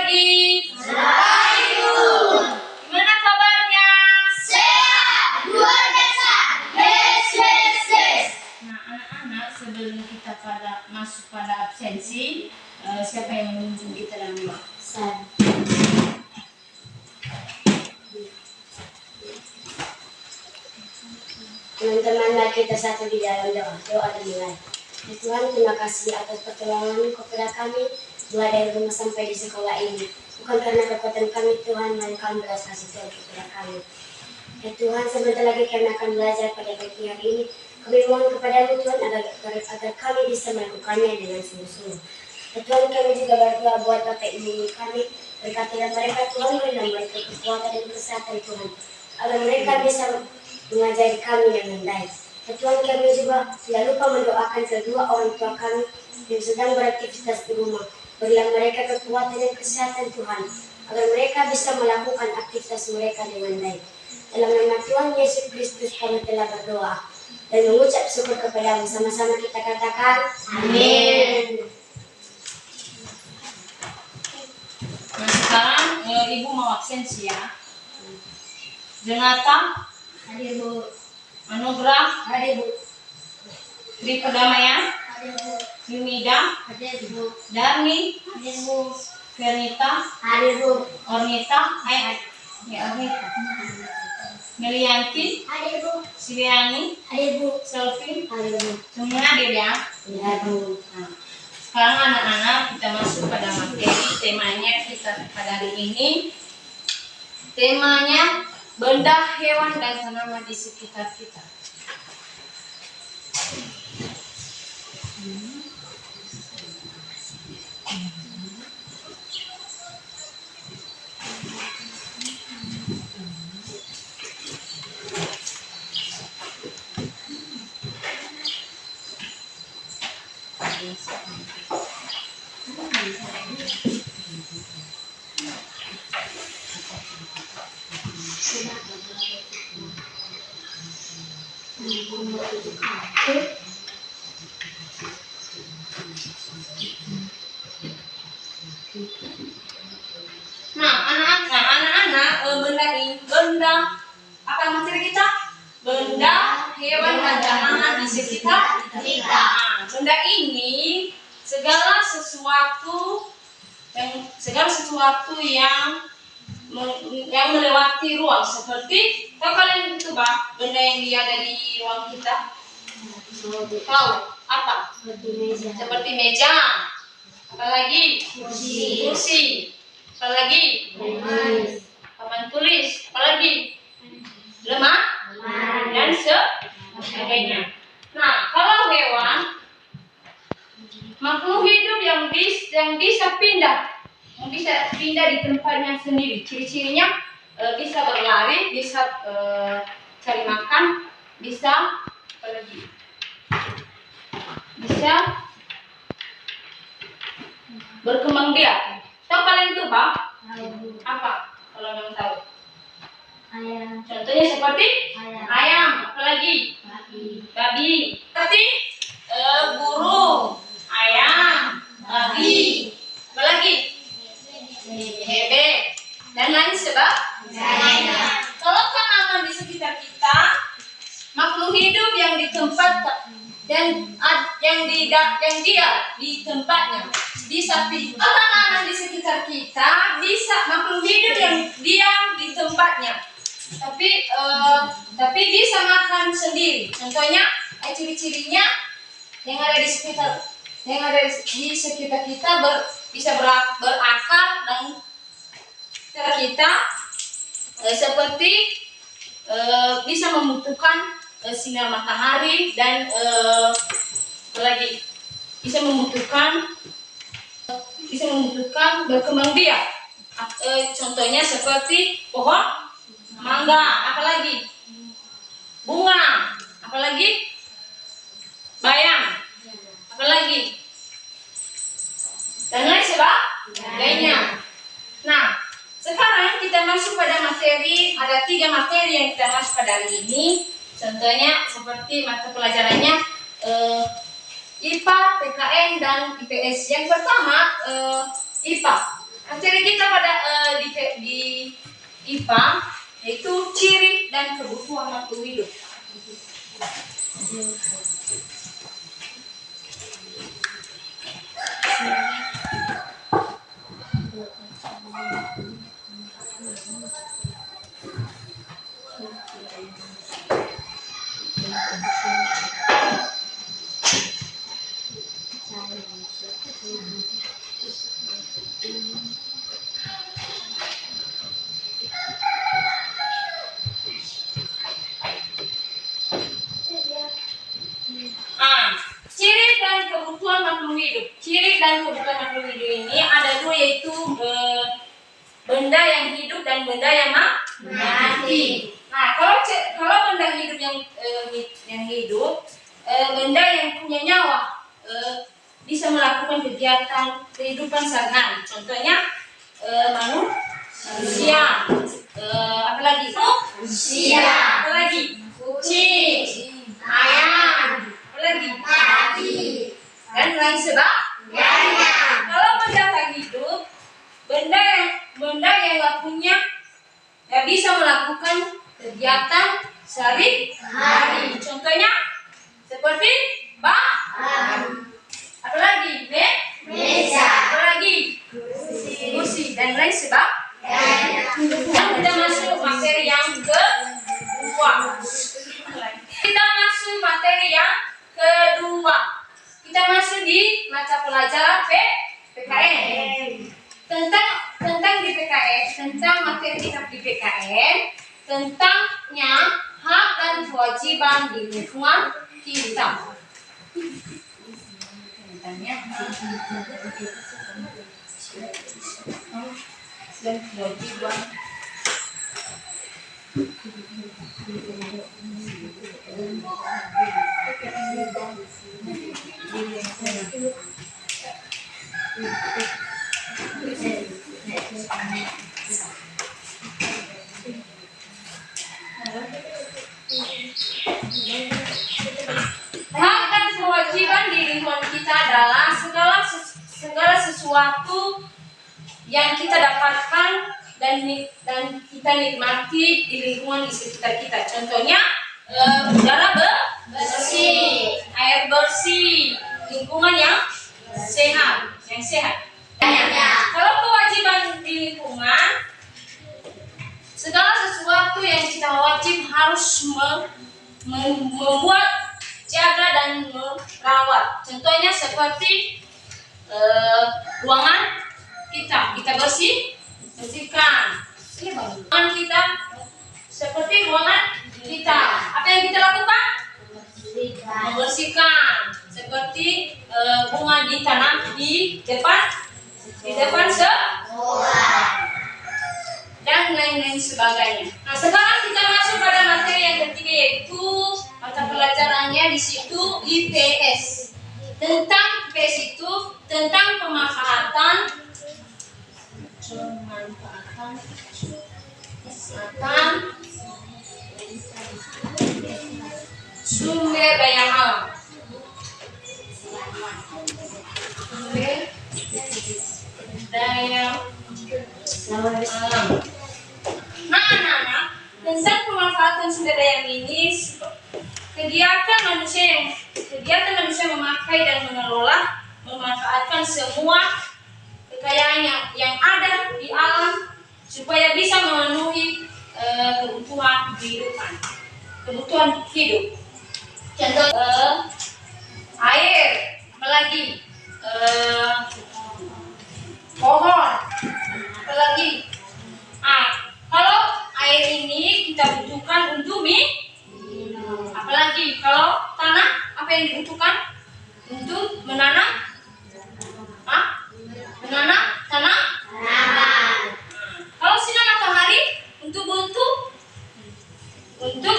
pagi. Rahayu. Gimana kabarnya? Sehat, luar biasa. Yes. Nah, anak-anak, sebelum kita masuk pada absensi, siapa yang menunjuk kita dalam doa? Saya. Teman-teman, mari kita satu di dalam doa. Doa dimulai. Ya Tuhan, terima kasih atas pertolongan kepada kami mulai dari rumah sampai di sekolah ini. Bukan karena kekuatan kami Tuhan, melainkan belas kasih Tuhan kepada kami. Ya Tuhan, sebentar lagi kami akan belajar pada pagi hari ini. Kami mohon kepadamu Tuhan agar kami bisa melakukannya dengan sungguh-sungguh. Ya Tuhan, kami juga berdoa buat Bapak Ibu kami. Berkatilah mereka Tuhan, berilah mereka kekuatan dan kesehatan Tuhan, agar mereka bisa mengajari kami dengan baik. Ya Tuhan, kami juga tidak lupa mendoakan kedua orang tua kami yang sedang beraktivitas di rumah. Berilah mereka kekuatan dan kesehatan Tuhan, agar mereka bisa melakukan aktivitas mereka dengan baik. Dalam nama Tuhan Yesus Kristus kami telah berdoa dan mengucap syukur kepadamu. Sama-sama kita katakan amin. Nah, sekarang Ibu mau absensi ya. Jenata, Hadir Bu. Anugrah, Hadir Bu. Tri Perdamaian, Hadir Bu. Yumida, Hadir Bu. Darni, Hadir Bu. Fernita, Hadir Bu. Ornita, Ornita, Melianti, Hadir Bu. Siliani, Hadir Bu. Selfie, Hadir Bu. semua hadir ya. Ya Bu. Nah, sekarang anak-anak kita masuk pada materi. Temanya kita pada hari ini, temanya benda, hewan, dan tanaman di sekitar kita. Nah, anak-anak, benda apa materi kita? Benda, hewan, dan tanaman di sekitar kita. Nah, benda ini segala sesuatu yang melewati ruang, seperti tahu kalian itu benda yang ada di ruang kita? Tahu apa? Seperti meja. Apalagi kursi. Apalagi papan tulis. Apalagi lemah dan sebagainya. Nah, kalau hewan, makhluk hidup yang bisa pindah di tempatnya sendiri. Ciri-cirinya bisa berlari, bisa cari makan, bisa apalagi? Bisa berkembang biak. Tahu kalian itu apa? Kalau yang tahu? Ayam. Contohnya seperti ayam. Apalagi? Babi. Seperti burung, ayam, babi. Apalagi? Bebek dan lain sebagainya. Kalau tanaman di sekitar kita, makhluk hidup yang di tempat yang dia di tempatnya bisa pindah. Tanaman di sekitar kita bisa makhluk hidup yang diam di tempatnya, tapi bisa makan sendiri. Contohnya, ciri-cirinya yang ada di sekitar kita bisa berakar dan kita seperti bisa membutuhkan sinar matahari dan apalagi bisa membutuhkan berkembang biak. Contohnya seperti pohon mangga, apalagi bunga, apalagi bayam, apalagi dan lain sebagainya. Nah, sekarang kita masuk pada materi. Ada 3 materi yang kita masuk pada hari ini. Contohnya seperti mata pelajarannya IPA, PKN, dan IPS. Yang pertama IPA. Materi kita kewajiban, yaitu ciri dan kebutuhan makhluk hidup. Ciri dan kebutuhan makhluk hidup. Ciri dan kebutuhan makhluk hidup ini ada dua, yaitu benda yang hidup dan benda yang mati. Nah, kalau benda hidup yang hidup, benda yang punya nyawa bisa melakukan kegiatan kehidupan sehari-hari. Contohnya manusia, apalagi manusia, apalagi kucing, ayam, apalagi babi, dan lain sebagainya. Kalau benda tak hidup, benda yang nggak punya, nggak bisa melakukan kegiatan sehari-hari. Contohnya seperti apalagi meja, apalagi kursi, dan lain sebagainya. Kita masuk materi yang kedua. Kita masuk di mata pelajaran PKN. Tentang di PKN, tentang materi kita di PKN, tentangnya hak dan kewajiban di lingkungan kita. Dan kewajiban. Hak dan kewajiban di lingkungan kita adalah segala sesuatu yang kita dapatkan dan kita nikmati di lingkungan di sekitar kita. Contohnya udara bersih, air bersih, lingkungan yang sehat. Kalau kewajiban di lingkungan, segala sesuatu yang kita wajib harus membuat, jaga, dan merawat. Contohnya seperti ruangan kita bersihkan. Ruangan kita seperti ruangan kita. Apa yang kita lakukan? Membersihkan. Seperti bunga ditanam di depan sekolah dan lain-lain sebagainya. Nah, sekarang kita masuk pada materi yang ketiga, yaitu mata pelajarannya di situ IPS. Tentang IPS itu tentang pemanfaatan sumber daya alam. Sumber daya alam. Nah, anak-anak, tentang pemanfaatan sumber daya ini, kegiatan manusia memakai dan mengelola, memanfaatkan semua kekayaan yang ada di alam supaya bisa memenuhi kebutuhan hidup. Contoh air, apalagi pohon, apalagi. Kalau air ini kita butuhkan untuk minum, apalagi kalau tanah, apa yang dibutuhkan untuk menanam tanaman. Kalau sinar matahari untuk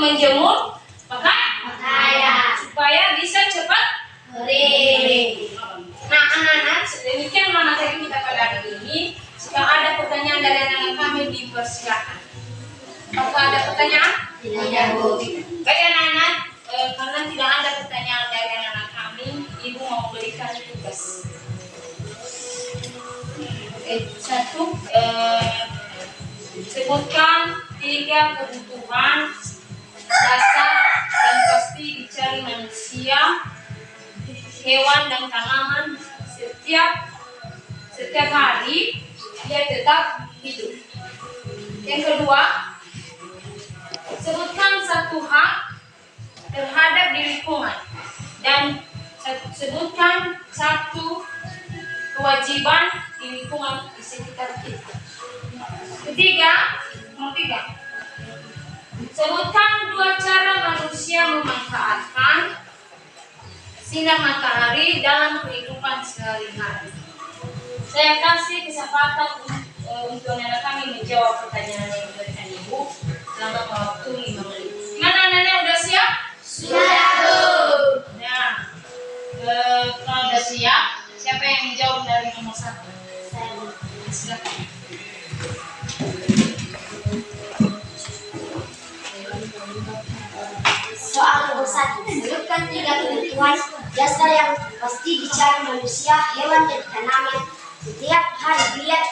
menjemur pakaian supaya bisa cepat kering. Nah, anak-anak, demikian materi kita pada hari ini. Jika ada pertanyaan dari anak-anak kami, dipersilakan. Apakah ada pertanyaan? Tidak. Baik anak-anak, karena tidak ada pertanyaan dari anak-anak kami, Ibu mau berikan tugas. Satu, sebutkan 3 kebutuhan dasar yang pasti dicari manusia, hewan dan tanaman setiap hari dia tetap hidup. Yang kedua, sebutkan satu hak terhadap di lingkungan dan sebutkan satu kewajiban di lingkungan di sekitar kita. Nomor tiga, sebutkan 2 cara manusia memanfaatkan sinar matahari dalam kehidupan sehari-hari. Saya kasih kesempatan untuk anak kami menjawab pertanyaan yang diberikan Ibu selama waktu 5 menit. Gimana anak-anak, udah siap? Sudah, Bu. Nah, kalau udah siap, siapa yang menjawab dari nomor 1? Saya Silakan. soal nomor 1. Sebutkan 3 kebutuhan dasar yang pasti dicari manusia, hewan dan tanaman setiap hari biar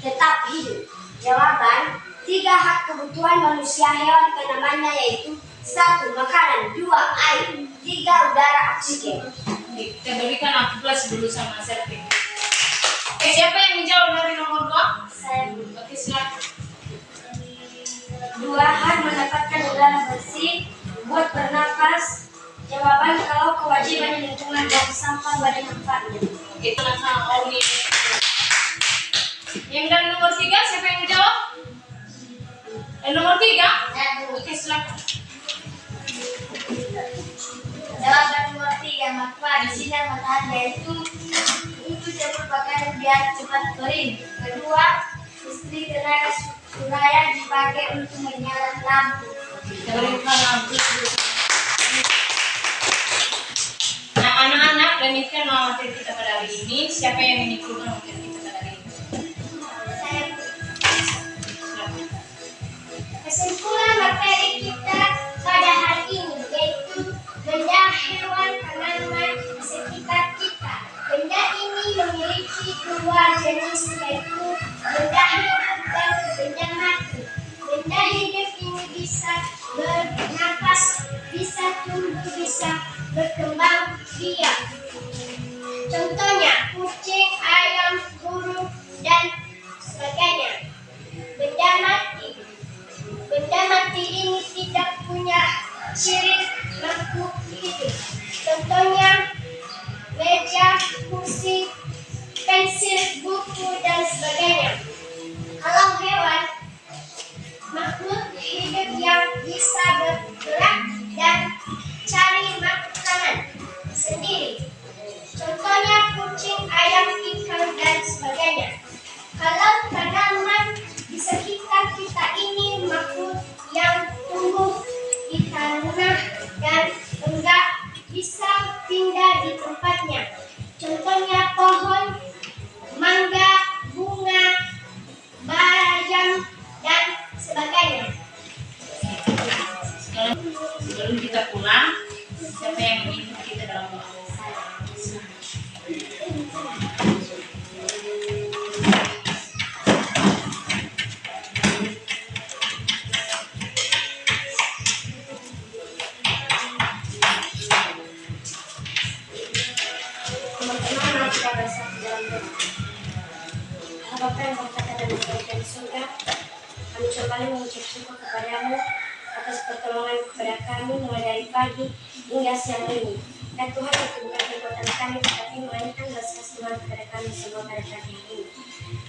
tetap hidup. Jawaban: 3 hak kebutuhan manusia, hewan, tanamannya yaitu 1. Makanan, 2. Air, 3. Udara oksigen. Kita berikan amplas dulu sama Serpin. Siapa yang menjawab dari nomor 2? Saya Oke, silakan. 2. Hak mendapatkan udara bersih buat bernapas. Jawaban: kalau kewajiban lingkungan dan sampah pada manfaatnya. Itu sama Oli. Yang dari nomor 3, siapa yang menjawab? Nomor 3? Oke, silakan. Jawaban nomor 3. Manfaat sinar matahari yaitu untuk jemur pakaian biar cepat kering. Kedua, listrik tenaga surya dipakai untuk menyalakan lampu. Kita berikan amplas dulu. Nah, anak-anak, demikian materi kita pada hari ini. Siapa yang menyimpulkan materi kita pada hari ini? Saya Silakan. kesimpulan materi kita pada hari ini yaitu benda, hewan, tanaman di sekitar kita. Benda ini memiliki 2 jenis yaitu benda hidup dan benda mati. Benda hidup ini bisa bernapas, bisa tumbuh, bisa berkembang biak. Contohnya kucing, ayam, burung, dan sebagainya. Benda mati. Benda mati ini tidak punya ciri makhluk hidup. Contohnya meja, kursi, pensil, buku, dan sebagainya. Kalau hewan, makhluk hidup yang bisa bergerak dan cari makanan sendiri. Contohnya kucing, ayam, ikan, dan sebagainya. Kalau tanaman di sekitar kita ini makhluk yang tumbuh di tanah dan enggak bisa pindah di tempatnya. Contohnya pohon, mangga, bunga, bayam, dan sebagainya. Sebelum kita pulang, siapa yang memimpin kita dalam doa? Teman-teman, mari kita bersatu dalam doa. Bapa yang berkata dan berada di surga, kami kembali mengucap syukur kepadamu atas pertolongan kepada kami mulai dari pagi hingga siang ini. Dan Tuhan itu bukan kekuatan kami, tetapi melainkan belas kasihan kepada kami semua pada pagi ini.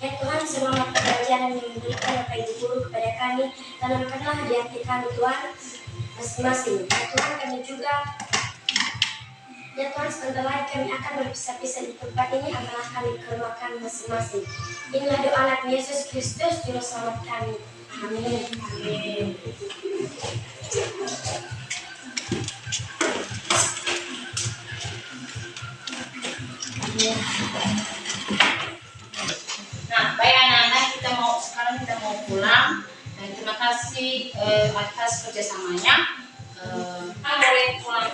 Ya Tuhan, semangat pelajaran yang diberikan Bapak Ibu Guru kepada kami, tanamkanlah di hati kami Tuhan masing-masing. Ya Tuhan, kami juga ya Tuhan, sebentar lagi kami akan berpisah-pisah di tempat ini, adalah kami ke rumah kami masing-masing. Inilah doa anak Yesus Kristus, Juru Selamat kami. Amin. Amin. Nah, baik anak-anak, sekarang kita mau pulang. Dan terima kasih atas kerjasamanya. Boleh pulang